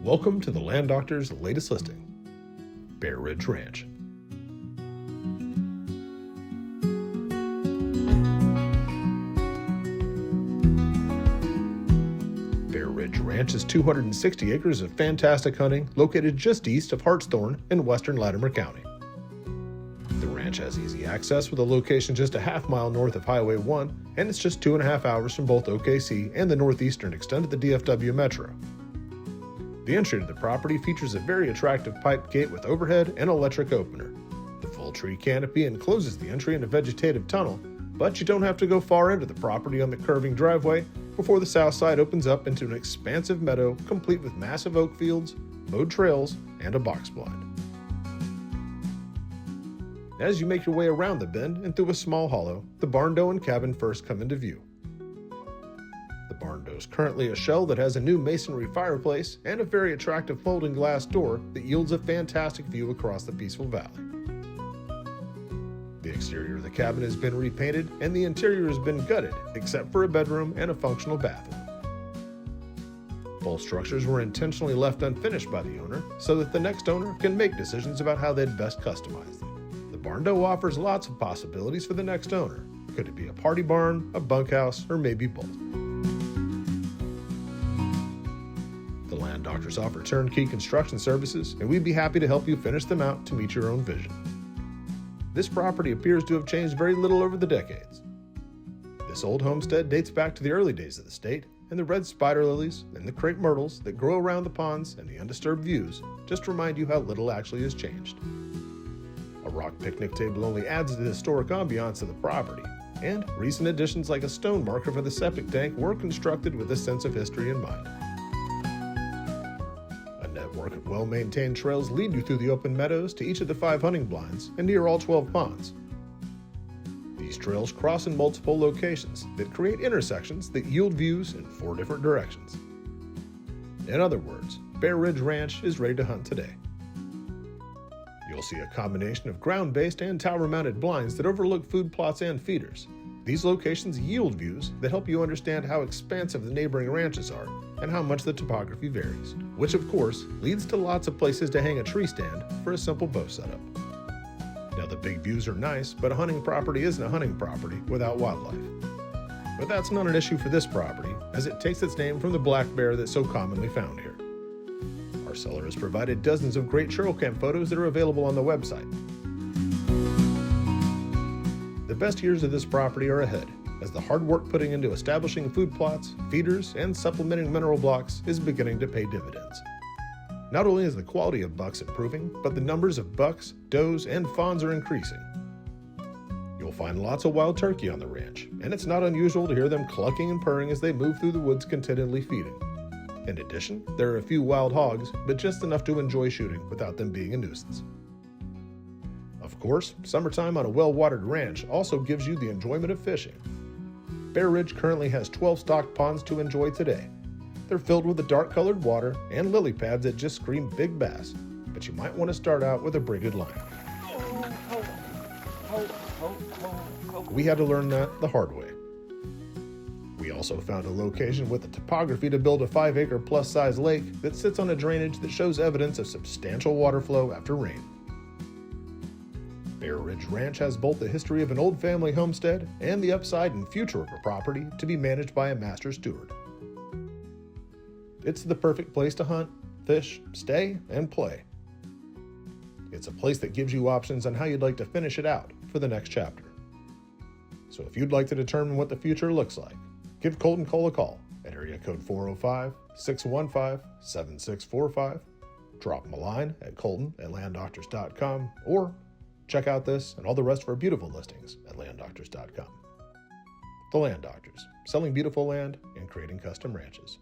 Welcome to the Land Doctor's latest listing, Bear Ridge Ranch. Bear Ridge Ranch is 260 acres of fantastic hunting located just east of Hartshorne in western Latimer County. The ranch has easy access with a location just a half-mile north of Highway 1, and it's just 2.5 hours from both OKC and the northeastern extent of the DFW Metro. The entry to the property features a very attractive pipe gate with overhead and electric opener. The full tree canopy encloses the entry in a vegetative tunnel, but you don't have to go far into the property on the curving driveway before the south side opens up into an expansive meadow complete with massive oak fields, mowed trails, and a box blind. As you make your way around the bend and through a small hollow, the barn doe and cabin first come into view. The barn doe is currently a shell that has a new masonry fireplace and a very attractive folding glass door that yields a fantastic view across the peaceful valley. The exterior of the cabin has been repainted and the interior has been gutted except for a bedroom and a functional bathroom. Both structures were intentionally left unfinished by the owner so that the next owner can make decisions about how they'd best customize them. The barn doe offers lots of possibilities for the next owner. Could it be a party barn, a bunkhouse, or maybe both? The Land Doctors offer turnkey construction services, and we'd be happy to help you finish them out to meet your own vision. This property appears to have changed very little over the decades. This old homestead dates back to the early days of the state, and the red spider lilies and the crepe myrtles that grow around the ponds and the undisturbed views just remind you how little actually has changed. A rock picnic table only adds to the historic ambiance of the property, and recent additions like a stone marker for the septic tank were constructed with a sense of history in mind. A network of well-maintained trails lead you through the open meadows to each of the 5 hunting blinds and near all 12 ponds. These trails cross in multiple locations that create intersections that yield views in 4 different directions. In other words, Bear Ridge Ranch is ready to hunt today. You'll see a combination of ground-based and tower-mounted blinds that overlook food plots and feeders. These locations yield views that help you understand how expansive the neighboring ranches are and how much the topography varies, which of course leads to lots of places to hang a tree stand for a simple bow setup. Now the big views are nice, but a hunting property isn't a hunting property without wildlife. But that's not an issue for this property, as it takes its name from the black bear that's so commonly found here. Our seller has provided dozens of great trail cam photos that are available on the website. The best years of this property are ahead, as the hard work putting into establishing food plots, feeders, and supplementing mineral blocks is beginning to pay dividends. Not only is the quality of bucks improving, but the numbers of bucks, does, and fawns are increasing. You'll find lots of wild turkey on the ranch, and it's not unusual to hear them clucking and purring as they move through the woods contentedly feeding. In addition, there are a few wild hogs, but just enough to enjoy shooting without them being a nuisance. Of course, summertime on a well-watered ranch also gives you the enjoyment of fishing. Bear Ridge currently has 12 stocked ponds to enjoy today. They're filled with the dark-colored water and lily pads that just scream big bass, but you might want to start out with a braided line. We had to learn that the hard way. We also found a location with the topography to build a 5-acre plus size lake that sits on a drainage that shows evidence of substantial water flow after rain. Bear Ridge Ranch has both the history of an old family homestead and the upside and future of a property to be managed by a master steward. It's the perfect place to hunt, fish, stay, and play. It's a place that gives you options on how you'd like to finish it out for the next chapter. So if you'd like to determine what the future looks like, give Colton Cole a call at area code 405-615-7645, drop him a line at colton@landdoctors.com, or check out this and all the rest of our beautiful listings at landdoctors.com. The Land Doctors, selling beautiful land and creating custom ranches.